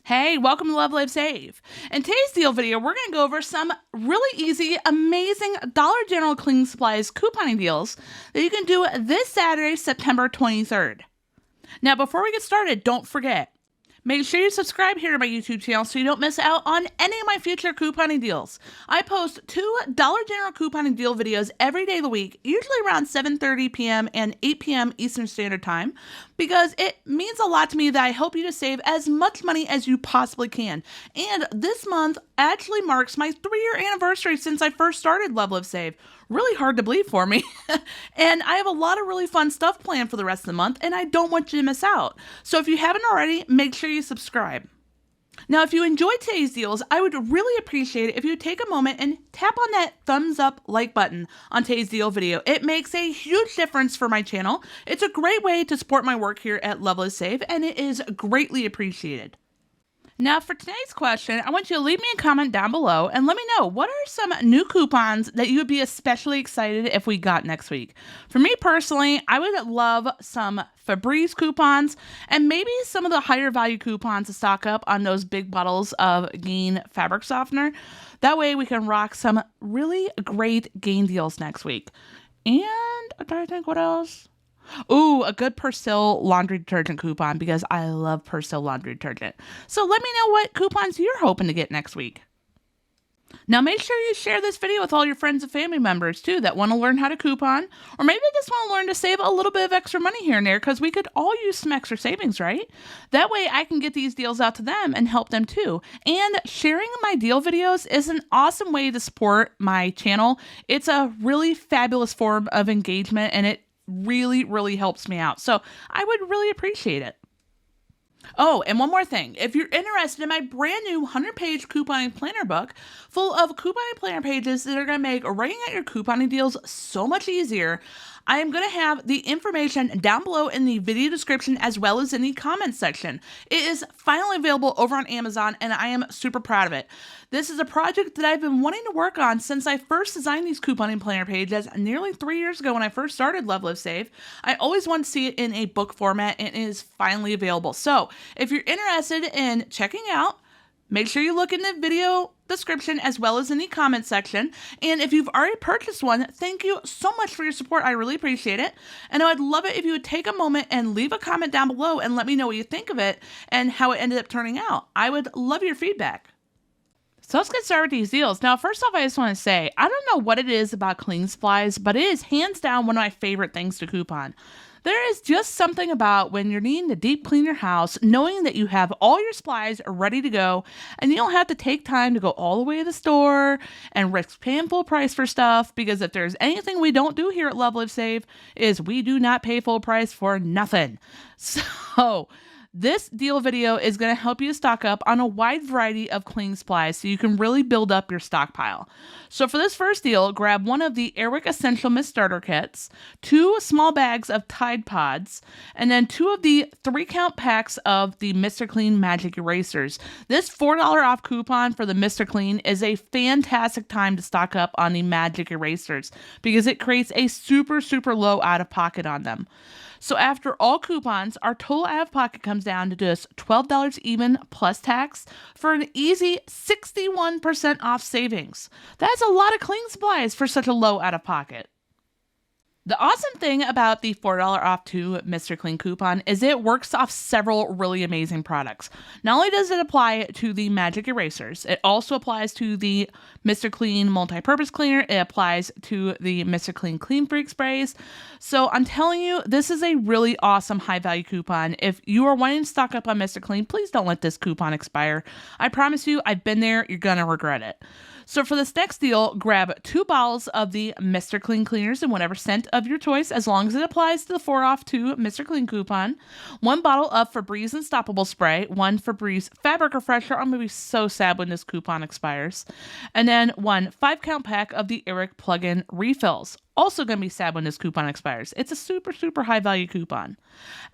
Hey, welcome to LoveLiveSave. In today's deal video, we're going to go over some really easy, amazing Dollar General cleaning supplies couponing deals that you can do this Saturday, September 23rd. Now, before we get started, don't forget, make sure you subscribe here to my YouTube channel so you don't miss out on any of my future couponing deals. I post 2 Dollar General couponing deal videos every day of the week, usually around 7:30 p.m. and 8 p.m. Eastern Standard Time, because it means a lot to me that I help you to save as much money as you possibly can. And this month actually marks my 3-year anniversary since I first started LoveLiveSave. Really hard to believe for me. And I have a lot of really fun stuff planned for the rest of the month, and I don't want you to miss out. So if you haven't already, make sure you subscribe. Now, if you enjoyed today's deals, I would really appreciate it if you would take a moment and tap on that thumbs up like button on today's deal video. It makes a huge difference for my channel. It's a great way to support my work here at LoveLiveSave, and it is greatly appreciated. Now, for today's question, I want you to leave me a comment down below and let me know what are some new coupons that you would be especially excited if we got next week. For me personally, I would love some Febreze coupons and maybe some of the higher value coupons to stock up on those big bottles of Gain fabric softener. That way we can rock some really great Gain deals next week. And I'm trying to think what else. Ooh, a good Persil laundry detergent coupon because I love Persil laundry detergent. So let me know what coupons you're hoping to get next week. Now make sure you share this video with all your friends and family members too that want to learn how to coupon, or maybe just want to learn to save a little bit of extra money here and there because we could all use some extra savings, right? That way I can get these deals out to them and help them too. And sharing my deal videos is an awesome way to support my channel. It's a really fabulous form of engagement and it really helps me out. So I would really appreciate it. Oh, and one more thing. If you're interested in my brand new 100-page couponing planner book full of couponing planner pages that are going to make writing out your couponing deals so much easier, I am going to have the information down below in the video description as well as in the comments section. It is finally available over on Amazon and I am super proud of it. This is a project that I've been wanting to work on since I first designed these couponing planner pages nearly 3 years ago when I first started LoveLiveSave. I always wanted to see it in a book format and it is finally available. So if you're interested in checking out, make sure you look in the video description as well as in the comment section. And if you've already purchased one, thank you so much for your support. I really appreciate it. And I would love it if you would take a moment and leave a comment down below and let me know what you think of it and how it ended up turning out. I would love your feedback. So let's get started with these deals. Now, first off, I just want to say, I don't know what it is about cleaning supplies, but it is hands down one of my favorite things to coupon. There is just something about when you're needing to deep clean your house, knowing that you have all your supplies ready to go, and you don't have to take time to go all the way to the store and risk paying full price for stuff, because if there's anything we don't do here at LoveLiveSave is we do not pay full price for nothing. So this deal video is going to help you stock up on a wide variety of cleaning supplies so you can really build up your stockpile. So for this first deal, grab one of the Airwick Essential Mist Starter Kits, 2 small bags of Tide Pods, and then 2 of the 3-count packs of the Mr. Clean Magic Erasers. This $4 off coupon for the Mr. Clean is a fantastic time to stock up on the Magic Erasers because it creates a super low out-of-pocket on them. So after all coupons, our total out-of-pocket comes down to just $12 even plus tax for an easy 61% off savings. That's a lot of cleaning supplies for such a low out-of-pocket. The awesome thing about the $4 off 2 Mr. Clean coupon is it works off several really amazing products. Not only does it apply to the Magic Erasers, it also applies to the Mr. Clean Multi-Purpose Cleaner. It applies to the Mr. Clean Clean Freak Sprays. So I'm telling you, this is a really awesome high-value coupon. If you are wanting to stock up on Mr. Clean, please don't let this coupon expire. I promise you, I've been there. You're going to regret it. So for this next deal, grab 2 bottles of the Mr. Clean cleaners in whatever scent of your choice, as long as it applies to the 4 off 2 Mr. Clean coupon. 1 bottle of Febreze Unstoppable Spray, 1 Febreze Fabric Refresher. I'm going to be so sad when this coupon expires. And then 1 5-count pack of the Airwick plug-in refills. Also going to be sad when this coupon expires. It's a super high value coupon.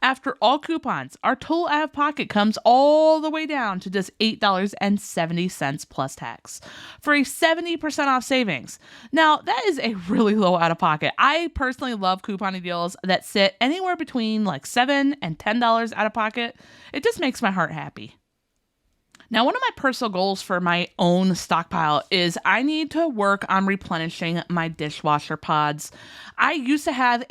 After all coupons, our total out of pocket comes all the way down to just $8.70 plus tax for a 70% off savings. Now, that is a really low out of pocket. I personally love couponing deals that sit anywhere between like $7 and $10 out of pocket. It just makes my heart happy. Now, one of my personal goals for my own stockpile is I need to work on replenishing my dishwasher pods. I used to have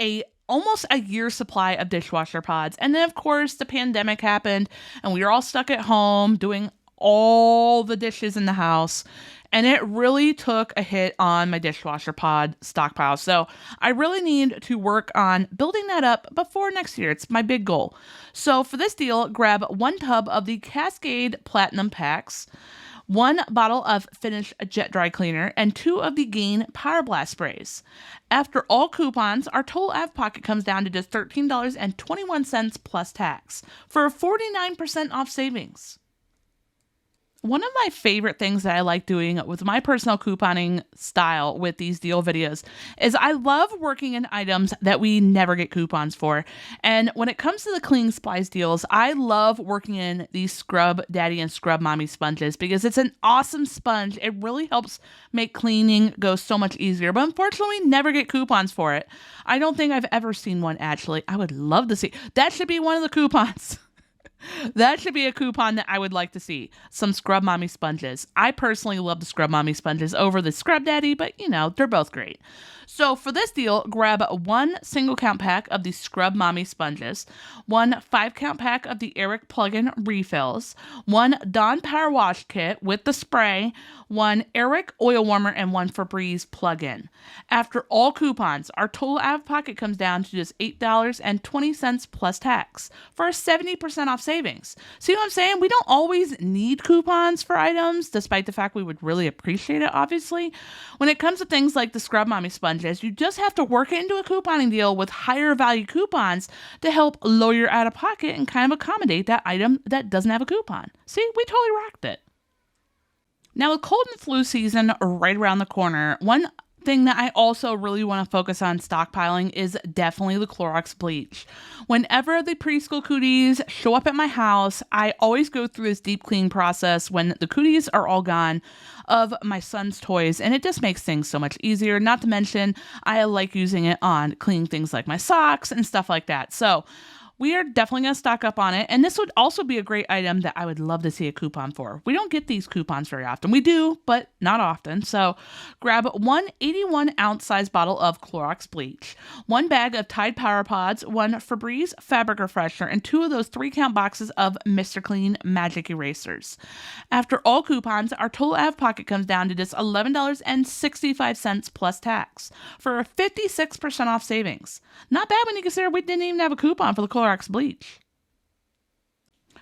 almost a year's supply of dishwasher pods. And then, of course, the pandemic happened and we were all stuck at home doing all the dishes in the house. And it really took a hit on my dishwasher pod stockpile. So I really need to work on building that up before next year. It's my big goal. So for this deal, grab 1 tub of the Cascade Platinum Packs, 1 bottle of Finish Jet Dry Cleaner, and 2 of the Gain Power Blast sprays. After all coupons, our total out of pocket comes down to just $13.21 plus tax for a 49% off savings. One of my favorite things that I like doing with my personal couponing style with these deal videos is I love working in items that we never get coupons for. And when it comes to the cleaning supplies deals, I love working in these Scrub Daddy and Scrub Mommy sponges because it's an awesome sponge. It really helps make cleaning go so much easier. But unfortunately, we never get coupons for it. I don't think I've ever seen one, actually. I would love to see. That should be one of the coupons. That should be a coupon that I would like to see. Some Scrub Mommy sponges. I personally love the Scrub Mommy sponges over the Scrub Daddy, but they're both great. So for this deal, grab 1 single count pack of the Scrub Mommy sponges, 1 5-count pack of the Eric plug-in refills, 1 Dawn Power Wash kit with the spray, 1 Eric oil warmer, and 1 Febreze plug-in. After all coupons, our total out of pocket comes down to just $8.20 plus tax for a 70% off savings. See what I'm saying? We don't always need coupons for items, despite the fact we would really appreciate it, obviously. When it comes to things like the Scrub Mommy sponges, you just have to work it into a couponing deal with higher value coupons to help lower your out of pocket and kind of accommodate that item that doesn't have a coupon. See, we totally rocked it. Now, with cold and flu season right around the corner, one thing that I also really want to focus on stockpiling is definitely the Clorox bleach. Whenever the preschool cooties show up at my house, I always go through this deep clean process when the cooties are all gone of my son's toys, and it just makes things so much easier. Not to mention, I like using it on cleaning things like my socks and stuff like that. So we are definitely going to stock up on it. And this would also be a great item that I would love to see a coupon for. We don't get these coupons very often. We do, but not often. So grab 1 81-ounce size bottle of Clorox bleach, 1 bag of Tide Power Pods, 1 Febreze fabric refresher, and 2 of those 3-count boxes of Mr. Clean Magic Erasers. After all coupons, our total out of pocket comes down to just $11.65 plus tax for a 56% off savings. Not bad when you consider we didn't even have a coupon for the Clorox bleach.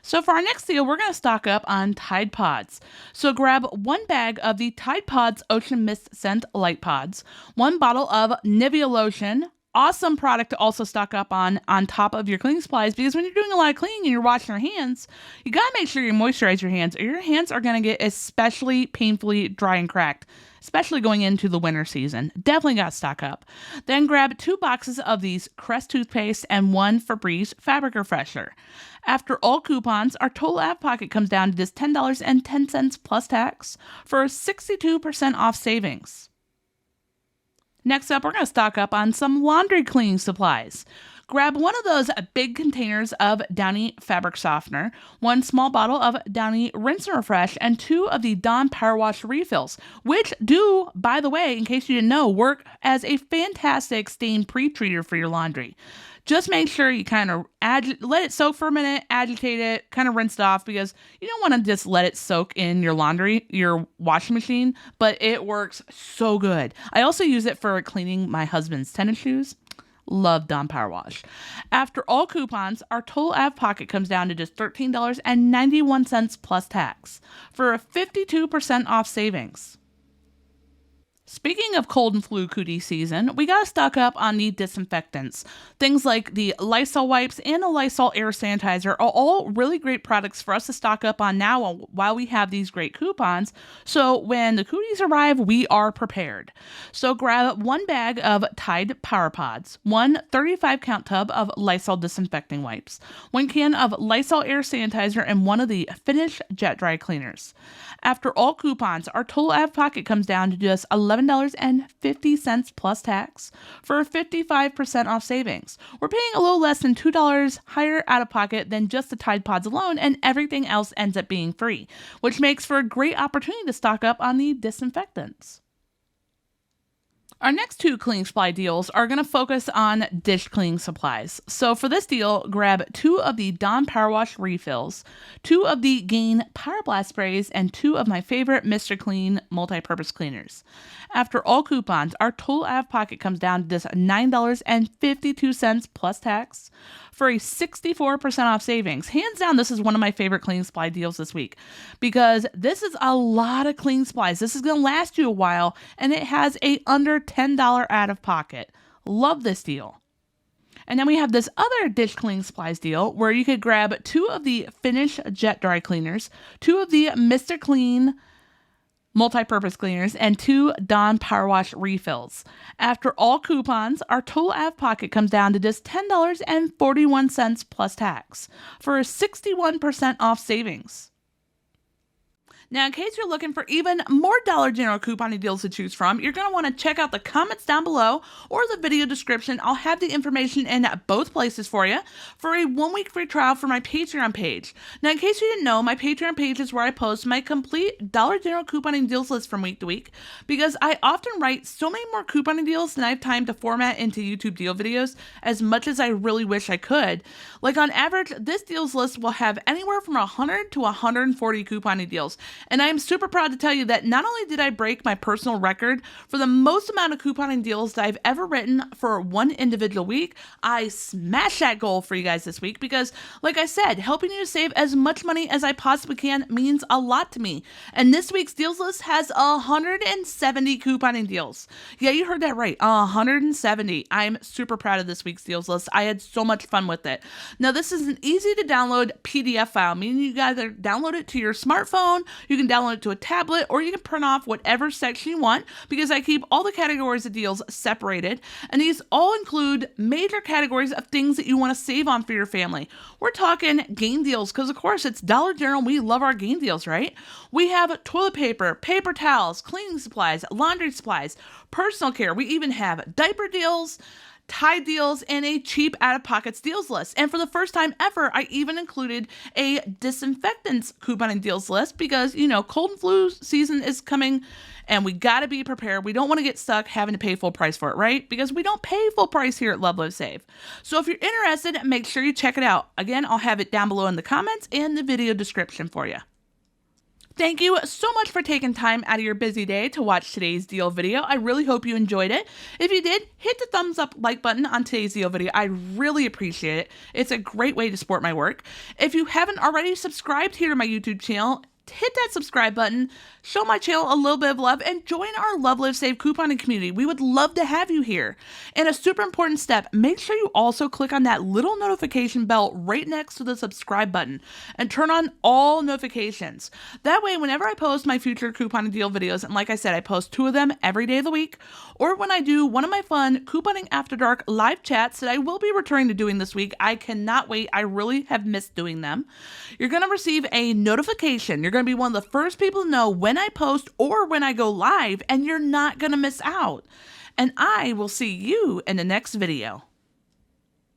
So for our next deal, we're going to stock up on Tide Pods. So grab 1 bag of the Tide Pods Ocean Mist Scent Light Pods, 1 bottle of Nivea lotion. Awesome product to also stock up on top of your cleaning supplies, because when you're doing a lot of cleaning and you're washing your hands, you got to make sure you moisturize your hands or your hands are going to get especially painfully dry and cracked, especially going into the winter season. Definitely got to stock up. Then grab 2 boxes of these Crest toothpaste and 1 Febreze fabric refresher. After all coupons, our total out of pocket comes down to just $10.10 plus tax for a 62% off savings. Next up, we're going to stock up on some laundry cleaning supplies. Grab one of those big containers of Downy fabric softener, 1 small bottle of Downy rinse and refresh, and 2 of the Dawn Power Wash refills, which do, by the way, in case you didn't know, work as a fantastic stain pre-treater for your laundry. Just make sure you kind of let it soak for a minute, agitate it, kind of rinse it off, because you don't want to just let it soak in your laundry, your washing machine, but it works so good. I also use it for cleaning my husband's tennis shoes. Love Dawn Power Wash. After all coupons, our total out of pocket comes down to just $13.91 plus tax for a 52% off savings. Speaking of cold and flu cootie season, we got to stock up on the disinfectants. Things like the Lysol wipes and the Lysol air sanitizer are all really great products for us to stock up on now while we have these great coupons. So when the cooties arrive, we are prepared. So grab 1 bag of Tide Power Pods, 1 35-count tub of Lysol disinfecting wipes, 1 can of Lysol air sanitizer, and 1 of the Finish jet dry cleaners. After all coupons, our total out of pocket comes down to just $11 $7.50 plus tax for a 55% off savings. We're paying a little less than $2 higher out of pocket than just the Tide Pods alone, and everything else ends up being free, which makes for a great opportunity to stock up on the disinfectants. Our next two cleaning supply deals are going to focus on dish cleaning supplies. So for this deal, grab 2 of the Dawn Power Wash refills, 2 of the Gain Power Blast sprays, and 2 of my favorite Mr. Clean multi-purpose cleaners. After all coupons, our total out of pocket comes down to just $9.52 plus tax for a 64% off savings. Hands down, this is one of my favorite cleaning supply deals this week because this is a lot of cleaning supplies. This is going to last you a while, and it has a under $10 out of pocket. Love this deal. And then we have this other dish cleaning supplies deal where you could grab 2 of the Finish Jet Dry cleaners, 2 of the Mr. Clean multi-purpose cleaners, and 2 Dawn Power Wash refills. After all coupons, our total out of pocket comes down to just $10.41 plus tax for a 61% off savings. Now, in case you're looking for even more Dollar General couponing deals to choose from, you're going to want to check out the comments down below or the video description. I'll have the information in both places for you for a 1-week free trial for my Patreon page. Now, in case you didn't know, my Patreon page is where I post my complete Dollar General couponing deals list from week to week because I often write so many more couponing deals than I have time to format into YouTube deal videos as much as I really wish I could. Like on average, this deals list will have anywhere from 100 to 140 couponing deals. And I am super proud to tell you that not only did I break my personal record for the most amount of couponing deals that I've ever written for one individual week, I smashed that goal for you guys this week because, like I said, helping you save as much money as I possibly can means a lot to me. And this week's deals list has 170 couponing deals. Yeah, you heard that right, 170. I'm super proud of this week's deals list. I had so much fun with it. Now, this is an easy to download PDF file, meaning you either download it to your smartphone, you can download it to a tablet, or you can print off whatever section you want because I keep all the categories of deals separated. And these all include major categories of things that you want to save on for your family. We're talking Gain deals because, of course, it's Dollar General. We love our Gain deals, right? We have toilet paper, paper towels, cleaning supplies, laundry supplies, personal care. We even have diaper deals, Tide deals, and a cheap out-of-pocket deals list. And for the first time ever, I even included a disinfectants couponing deals list because, you know, cold and flu season is coming and we got to be prepared. We don't want to get stuck having to pay full price for it, right? Because we don't pay full price here at LoveLiveSave. So if you're interested, make sure you check it out. Again, I'll have it down below in the comments and the video description for you. Thank you so much for taking time out of your busy day to watch today's deal video. I really hope you enjoyed it. If you did, hit the thumbs up like button on today's deal video. I really appreciate it. It's a great way to support my work. If you haven't already subscribed here to my YouTube channel, hit that subscribe button, show my channel a little bit of love, and join our LoveLiveSave couponing community. We would love to have you here. And a super important step, make sure you also click on that little notification bell right next to the subscribe button and turn on all notifications. That way, whenever I post my future couponing deal videos, and like I said, I post 2 of them every day of the week, or when I do one of my fun Couponing After Dark live chats that I will be returning to doing this week, I cannot wait. I really have missed doing them. You're going to receive a notification. You're going to be one of the first people to know when I post or when I go live, and you're not going to miss out. And I will see you in the next video.